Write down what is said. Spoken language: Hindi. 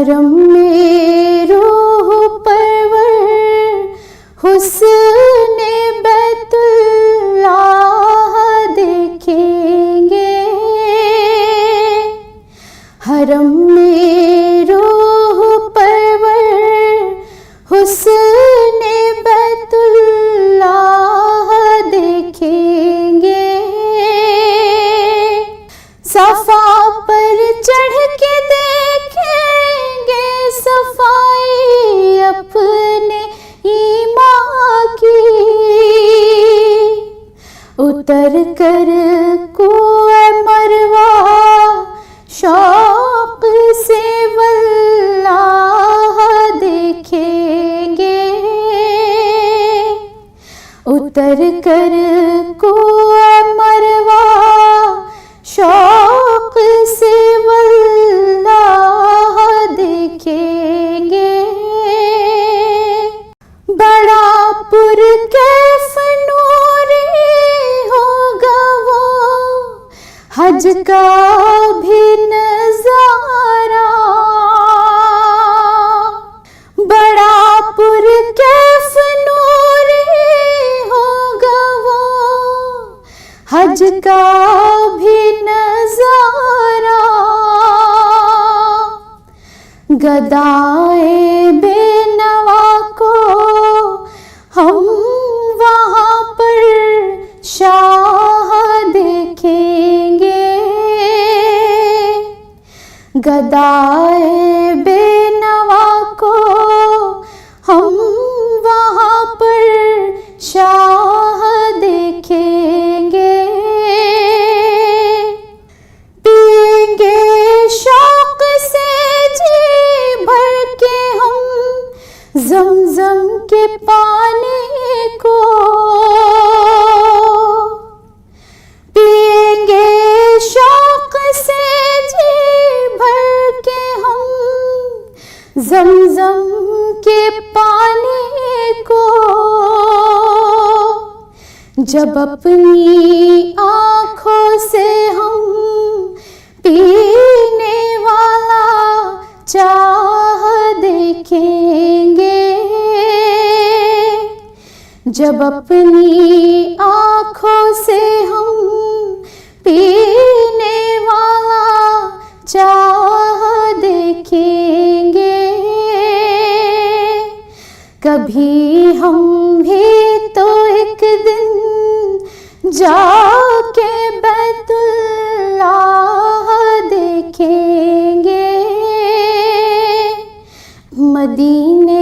हरम में रूह परवर हुस्ने बैतुल्लाह देखेंगे। हरम में रूह परवर हुस्ने बैतुल्लाह देखेंगे। सफा पर चढ़ के देखेंगे सफाई अपने ईमान की। उतर कर कुएं मरवा शौक से वल्लाह देखेंगे। उतर कर कुएं मरवा शौक से वल्लाह देखेंगे। बड़ा पुरकैफ नूरी होगा वो हज का भी नजारा। बड़ा पुरकैफ नूरी होगा वो हज का भी नजारा। गदाए बेनवा को हम वहाँ पर शाह देखेंगे। गदाए बेनवा को हम वहाँ पर शाह देखेंगे। पिएंगे शौक से जी भर के हम ज़मज़म के पानी को। पिएंगे शौक से जी भर के हम ज़मज़म के पानी को। जब अपनी आँखों से हम पीने वाला चाह देखेंगे। जब अपनी आँखों से हम पीने वाला चाह देखेंगे। कभी हम भी तो एक दिन जाके बैतुल्लाह देखेंगे। मदीने